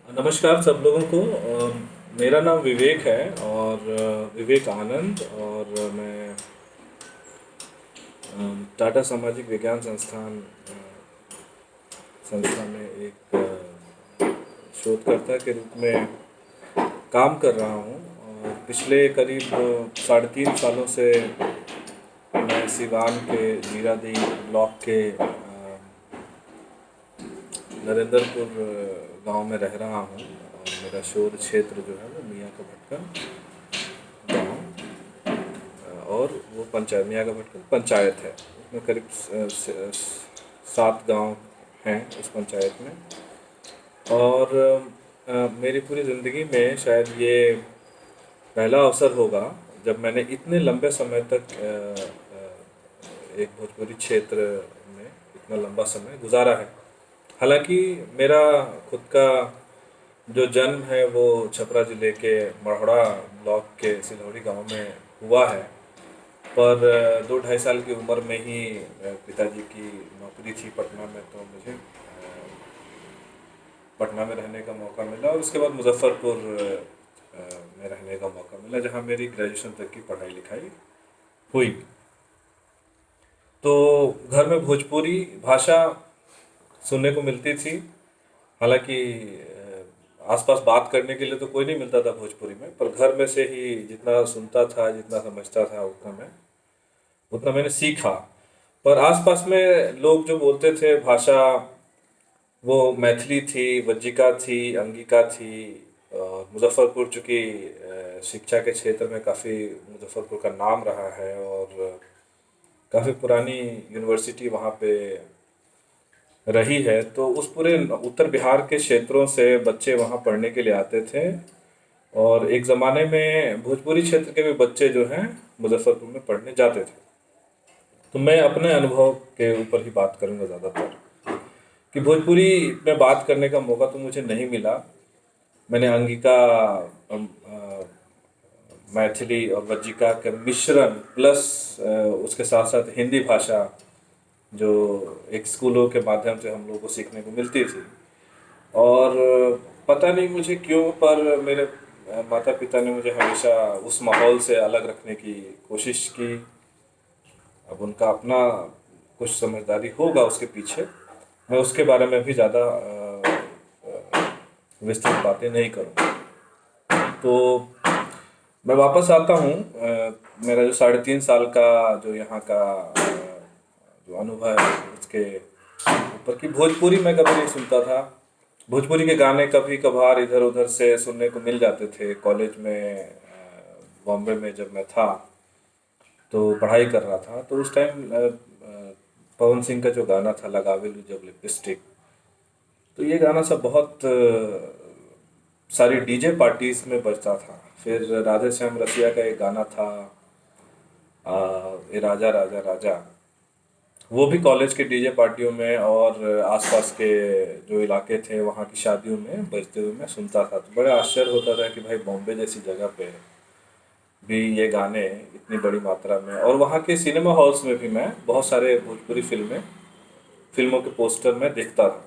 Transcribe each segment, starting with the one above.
नमस्कार सब लोगों को। मेरा नाम विवेक है और विवेक आनंद। और मैं टाटा सामाजिक विज्ञान संस्था में एक शोधकर्ता के रूप में काम कर रहा हूँ। और पिछले करीब 3.5 सालों से मैं सिवान के जीरादेई ब्लॉक के नरेंद्रपुर गांव में रह रहा हूँ। और मेरा शोध क्षेत्र जो है वो मियाँ का भटका गाँव और वो पंचायत मियाँ का भटका पंचायत है। उसमें करीब 7 गांव हैं उस पंचायत में। और मेरी पूरी ज़िंदगी में शायद ये पहला अवसर होगा जब मैंने इतने लंबे समय तक एक भोजपुरी क्षेत्र में इतना लंबा समय गुजारा है। हालांकि मेरा खुद का जो जन्म है वो छपरा ज़िले के मढ़ौरा ब्लॉक के सिलौड़ी गांव में हुआ है। पर 2 ढाई साल की उम्र में ही पिताजी की नौकरी थी पटना में, तो मुझे पटना में रहने का मौका मिला। और उसके बाद मुजफ्फरपुर में रहने का मौका मिला, जहाँ मेरी ग्रेजुएशन तक की पढ़ाई लिखाई हुई। तो घर में भोजपुरी भाषा सुनने को मिलती थी। हालांकि आसपास बात करने के लिए तो कोई नहीं मिलता था भोजपुरी में, पर घर में से ही जितना सुनता था, जितना समझता था, उतना मैंने सीखा। पर आसपास में लोग जो बोलते थे भाषा, वो मैथिली थी, वज्जिका थी, अंगिका थी। और मुजफ्फरपुर चूँकि शिक्षा के क्षेत्र में काफ़ी मुजफ्फरपुर का नाम रहा है, और काफ़ी पुरानी यूनिवर्सिटी वहाँ पे रही है, तो उस पूरे उत्तर बिहार के क्षेत्रों से बच्चे वहाँ पढ़ने के लिए आते थे। और एक ज़माने में भोजपुरी क्षेत्र के भी बच्चे जो हैं मुजफ्फरपुर में पढ़ने जाते थे। तो मैं अपने अनुभव के ऊपर ही बात करूँगा ज़्यादातर, कि भोजपुरी में बात करने का मौका तो मुझे नहीं मिला। मैंने अंगिका, मैथिली और वज्जिका का मिश्रण प्लस उसके साथ साथ हिंदी भाषा, जो एक स्कूलों के माध्यम से हम लोग को सीखने को मिलती थी। और पता नहीं मुझे क्यों, पर मेरे माता पिता ने मुझे हमेशा उस माहौल से अलग रखने की कोशिश की। अब उनका अपना कुछ समझदारी होगा उसके पीछे, मैं उसके बारे में भी ज़्यादा विस्तृत बातें नहीं करूँगा। तो मैं वापस आता हूँ। मेरा जो 3.5 साल का जो यहाँ का जो अनुभव है उसके ऊपर, कि भोजपुरी मैं कभी नहीं सुनता था। भोजपुरी के गाने कभी कभार इधर उधर से सुनने को मिल जाते थे। कॉलेज में बॉम्बे में जब मैं था तो पढ़ाई कर रहा था, तो उस टाइम पवन सिंह का जो गाना था लगावे लू जब लिपस्टिक, तो ये गाना सब बहुत सारी डीजे पार्टीज में बजता था। फिर राधे श्याम रसिया का एक गाना था, ये राजा राजा राजा, वो भी कॉलेज के डीजे पार्टियों में और आसपास के जो इलाके थे वहाँ की शादियों में बजते हुए मैं सुनता था। तो बड़ा आश्चर्य होता था कि भाई बॉम्बे जैसी जगह पे भी ये गाने इतनी बड़ी मात्रा में। और वहाँ के सिनेमा हॉल्स में भी मैं बहुत सारे भोजपुरी फिल्मों के पोस्टर में देखता था।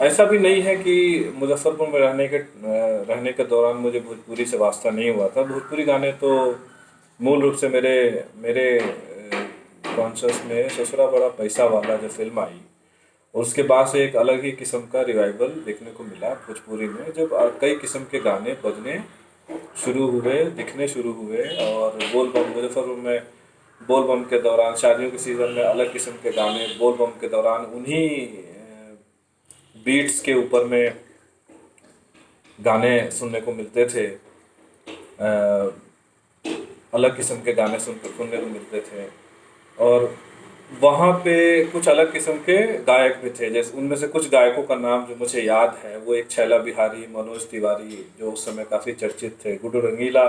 ऐसा भी नहीं है कि मुजफ्फरपुर में रहने के दौरान मुझे भोजपुरी से वास्ता नहीं हुआ था। भोजपुरी गाने तो मूल रूप से मेरे मेरे कॉन्शस में ससुरा बड़ा पैसा वाला जो फिल्म आई, और उसके बाद से एक अलग ही किस्म का रिवाइवल देखने को मिला भोजपुरी में, जब कई किस्म के गाने बजने शुरू हुए, दिखने शुरू हुए। और बोल बम मुजफ्फरपुर में बोल बम के दौरान, शादियों के सीज़न में अलग किस्म के गाने, बोल बम के दौरान उन्हीं बीट्स के ऊपर में गाने सुनने को मिलते थे। अलग किस्म के गाने सुनने को मिलते थे। और वहाँ पे कुछ अलग किस्म के गायक भी थे। जैसे उनमें से कुछ गायकों का नाम जो मुझे याद है, वो एक छैला बिहारी, मनोज तिवारी, जो उस समय काफ़ी चर्चित थे। गुड्डू रंगीला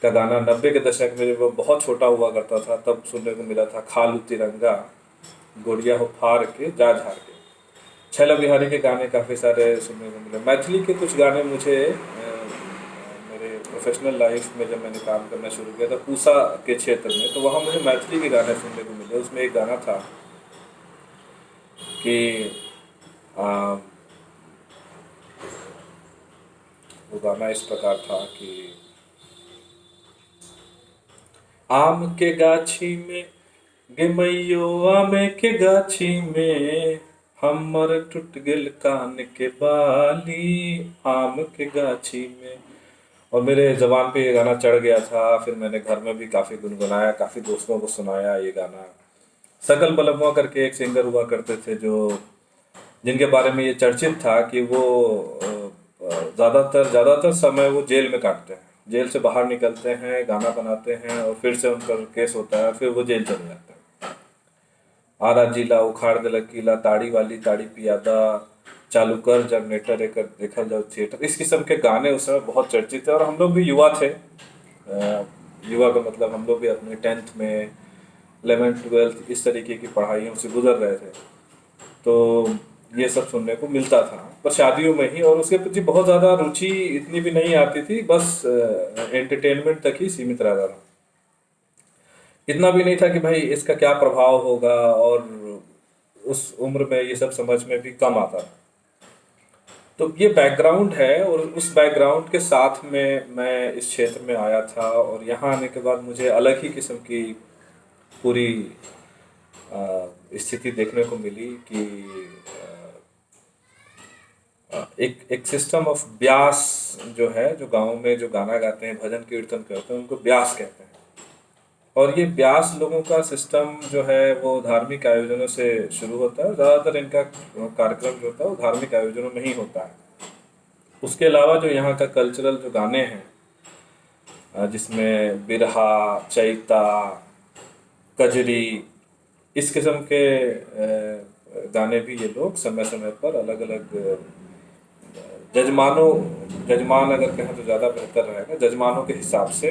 का गाना 90 के दशक में जब वो बहुत छोटा हुआ करता था तब सुनने को मिला था, खालू तिरंगा गोड़िया हो फार के जा झार के। छैला बिहारी के गाने काफ़ी सारे सुनने को मिले। मैथिली के कुछ गाने मुझे मेरे प्रोफेशनल लाइफ में जब मैंने काम करना शुरू किया था पूसा के क्षेत्र में, तो वहाँ मुझे मैथिली के गाने सुनने को मिले। उसमें एक गाना था कि वो गाना इस प्रकार था कि आम के गाछी में गे मैयो आमे के गाछी में हमर टूट गेल कान के बाली आम के गाछी में। और मेरे जबान पे ये गाना चढ़ गया था, फिर मैंने घर में भी काफ़ी गुनगुनाया, काफ़ी दोस्तों को सुनाया ये गाना। सकल बलमुआ करके एक सिंगर हुआ करते थे जो, जिनके बारे में ये चर्चित था कि वो ज़्यादातर ज़्यादातर समय वो जेल में काटते हैं, जेल से बाहर निकलते हैं, गाना बनाते हैं और फिर से उनका केस होता है, फिर वो जेल चले जाते हैं। आरा जिला उखाड़ दे लकीला ताड़ी वाली ताड़ी पियादा चालू कर जनरेटर एक देखा जाओ थिएटर, इस किस्म के गाने उस समय बहुत चर्चित थे। और हम लोग भी युवा थे, युवा का मतलब हम लोग भी अपने 10th में 11th 12th इस तरीके की पढ़ाइयों से गुजर रहे थे, तो ये सब सुनने को मिलता था पर शादियों में ही। और उसके प्रति बहुत ज़्यादा रुचि इतनी भी नहीं आती थी, बस एंटरटेनमेंट तक ही सीमित रहता था। इतना भी नहीं था कि भाई इसका क्या प्रभाव होगा, और उस उम्र में ये सब समझ में भी कम आता था। तो ये बैकग्राउंड है, और उस बैकग्राउंड के साथ में मैं इस क्षेत्र में आया था, और यहाँ आने के बाद मुझे अलग ही किस्म की पूरी स्थिति देखने को मिली कि एक एक सिस्टम ऑफ ब्यास जो है, जो गाँव में जो गाना गाते हैं, भजन कीर्तन करते हैं, उनको ब्यास कहते हैं। और ये ब्यास लोगों का सिस्टम जो है वो धार्मिक आयोजनों से शुरू होता है, ज़्यादातर इनका कार्यक्रम जो होता है वो धार्मिक आयोजनों में ही होता है। उसके अलावा जो यहाँ का कल्चरल जो गाने हैं, जिसमें बिरहा, चैता, कजरी, इस किस्म के गाने भी ये लोग समय समय पर अलग अलग जजमानों, जजमान अगर कहें तो ज़्यादा बेहतर रहेगा, जजमानों के हिसाब से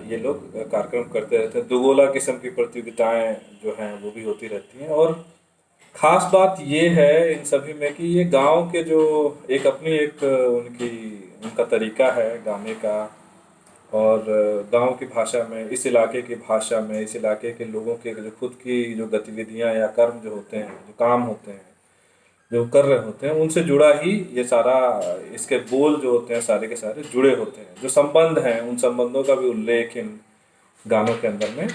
ये लोग कार्यक्रम करते रहते हैं। दुगोला किस्म की प्रतियोगिताएं जो हैं वो भी होती रहती हैं। और ख़ास बात ये है इन सभी में कि ये गांव के जो एक अपनी एक उनकी उनका तरीका है गाने का, और गांव की भाषा में, इस इलाके की भाषा में, इस इलाके के लोगों के जो खुद की जो गतिविधियां या कर्म जो होते हैं, जो काम होते हैं, जो कर रहे होते हैं, उनसे जुड़ा ही ये सारा, इसके बोल जो होते हैं सारे के सारे जुड़े होते हैं। जो संबंध हैं उन संबंधों का भी उल्लेख इन गानों के अंदर में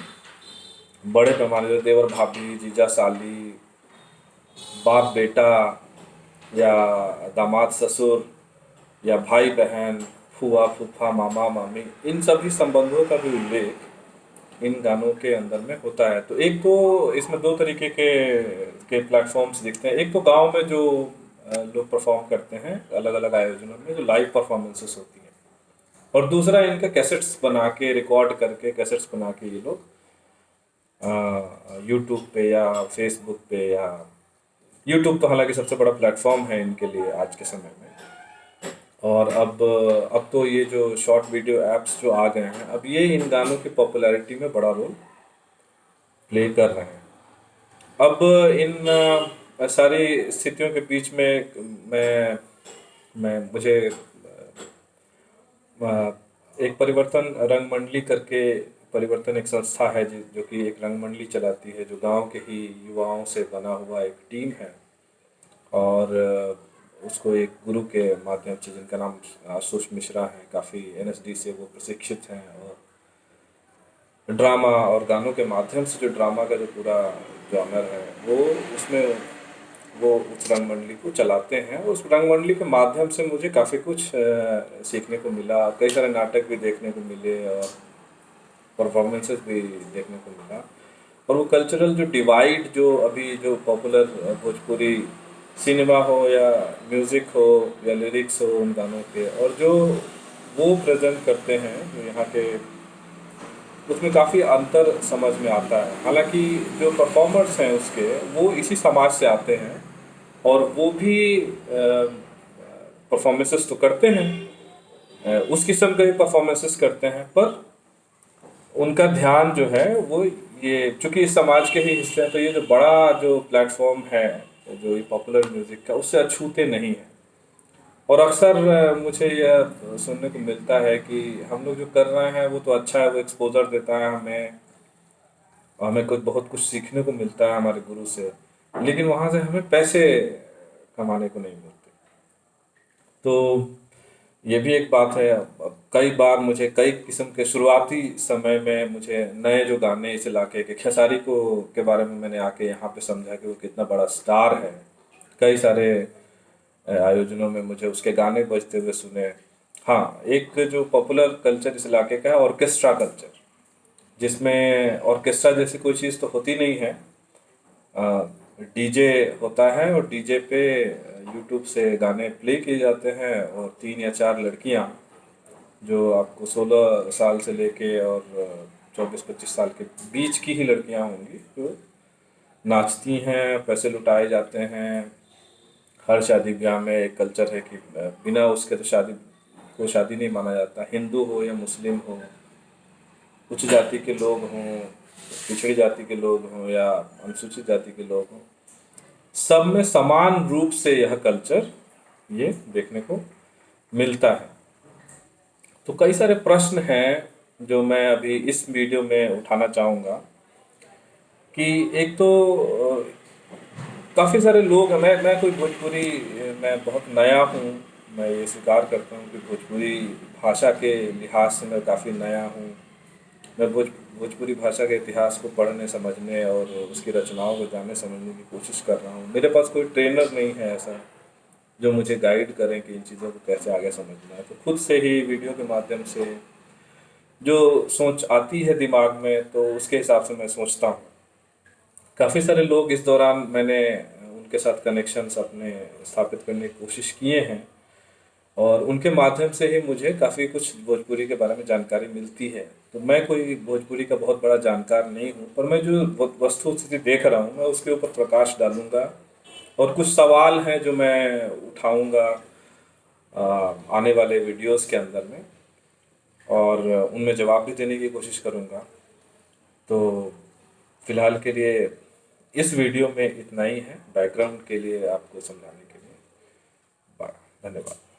बड़े पैमाने पर, देवर भाभी, जीजा साली, बाप बेटा, या दामाद ससुर, या भाई बहन, फूआ फूफा, मामा मामी, इन सभी संबंधों का भी उल्लेख इन गानों के अंदर में होता है। तो एक तो इसमें दो तरीके के प्लेटफॉर्म्स दिखते हैं। एक तो गांव में जो लोग परफॉर्म करते हैं अलग अलग आयोजनों में, जो लाइव परफॉर्मेंसेस होती हैं, और दूसरा इनका कैसेट्स बना के, रिकॉर्ड करके कैसेट्स बना के ये लोग यूट्यूब पे या फेसबुक पे, या यूट्यूब तो हालांकि सबसे बड़ा प्लेटफॉर्म है इनके लिए आज के समय में। और अब तो ये जो शॉर्ट वीडियो एप्स जो आ गए हैं, अब ये इन गानों की पॉपुलैरिटी में बड़ा रोल प्ले कर रहे हैं। अब इन सारी स्थितियों के बीच में मैं मुझे एक परिवर्तन रंगमंडली करके, परिवर्तन एक संस्था है जो कि एक रंगमंडली चलाती है, जो गांव के ही युवाओं से बना हुआ एक टीम है। और उसको एक गुरु के माध्यम से, जिनका नाम आशुष मिश्रा है, काफ़ी एनएसडी से वो प्रशिक्षित हैं, और ड्रामा और गानों के माध्यम से जो ड्रामा का जो पूरा जॉनर है वो उसमें वो उस रंगमंडली को चलाते हैं। उस रंगमंडली के माध्यम से मुझे काफ़ी कुछ सीखने को मिला, कई सारे नाटक भी देखने को मिले और परफॉर्मेंसेस भी देखने को मिला। और वो कल्चरल जो डिवाइड, जो अभी जो पॉपुलर भोजपुरी सिनेमा हो या म्यूज़िक हो या लिरिक्स हो उन गानों के, और जो वो प्रेजेंट करते हैं जो यहाँ के, उसमें काफ़ी अंतर समझ में आता है। हालांकि जो परफॉर्मर्स हैं उसके, वो इसी समाज से आते हैं, और वो भी परफॉर्मेंसेस तो करते हैं, उस किस्म के परफॉर्मेंसेस करते हैं, पर उनका ध्यान जो है वो, ये चूंकि इस समाज के ही हिस्से हैं, तो ये जो बड़ा जो प्लेटफॉर्म है जो ये पॉपुलर म्यूज़िक का, उससे अछूते नहीं है। और अक्सर मुझे यह सुनने को मिलता है कि हम लोग जो कर रहे हैं वो तो अच्छा है, वो एक्सपोजर देता है हमें, और हमें कुछ बहुत कुछ सीखने को मिलता है हमारे गुरु से, लेकिन वहाँ से हमें पैसे कमाने को नहीं मिलते। तो ये भी एक बात है। अब कई बार मुझे कई किस्म के शुरुआती समय में मुझे नए जो गाने इस इलाके के खेसारी को के बारे में मैंने आके यहाँ पे समझा कि वो कितना बड़ा स्टार है। कई सारे आयोजनों में मुझे उसके गाने बजते हुए सुने। हाँ, एक जो पॉपुलर कल्चर इस इलाके का है ऑर्केस्ट्रा कल्चर, जिसमें ऑर्केस्ट्रा जैसी कोई चीज़ तो होती नहीं है। डीजे होता है और डीजे पे यूट्यूब से गाने प्ले किए जाते हैं और 3 या 4 लड़कियां, जो आपको 16 साल से लेके और 24-25 साल के बीच की ही लड़कियां होंगी, जो नाचती हैं, पैसे लुटाए जाते हैं। हर शादी ब्याह में एक कल्चर है कि बिना उसके तो शादी को शादी नहीं माना जाता, हिंदू हो या मुस्लिम हो, उच्च जाति के लोग हों, पिछड़ी जाति के लोग हों या अनुसूचित जाति के लोग हों, सब में समान रूप से यह कल्चर ये देखने को मिलता है। तो कई सारे प्रश्न हैं जो मैं अभी इस वीडियो में उठाना चाहूँगा कि एक तो काफ़ी सारे लोग हैं। मैं कोई भोजपुरी, मैं बहुत नया हूँ। मैं ये स्वीकार करता हूँ कि भोजपुरी भाषा के लिहाज से मैं काफ़ी नया हूँ। मैं भोजपुरी भाषा के इतिहास को पढ़ने समझने और उसकी रचनाओं को जानने समझने की कोशिश कर रहा हूँ। मेरे पास कोई ट्रेनर नहीं है ऐसा जो मुझे गाइड करें कि इन चीज़ों को कैसे आगे समझना है। तो खुद से ही वीडियो के माध्यम से जो सोच आती है दिमाग में, तो उसके हिसाब से मैं सोचता हूँ। काफ़ी सारे लोग इस दौरान मैंने उनके साथ कनेक्शंस अपने स्थापित करने की कोशिश किए हैं और उनके माध्यम से ही मुझे काफ़ी कुछ भोजपुरी के बारे में जानकारी मिलती है। तो मैं कोई भोजपुरी का बहुत बड़ा जानकार नहीं हूँ, पर मैं जो वस्तु स्थिति देख रहा हूँ मैं उसके ऊपर प्रकाश डालूंगा और कुछ सवाल हैं जो मैं उठाऊंगा आने वाले वीडियोस के अंदर में, और उनमें जवाब भी देने की कोशिश करूंगा। तो फिलहाल के लिए इस वीडियो में इतना ही है, बैकग्राउंड के लिए आपको समझाने के लिए। धन्यवाद।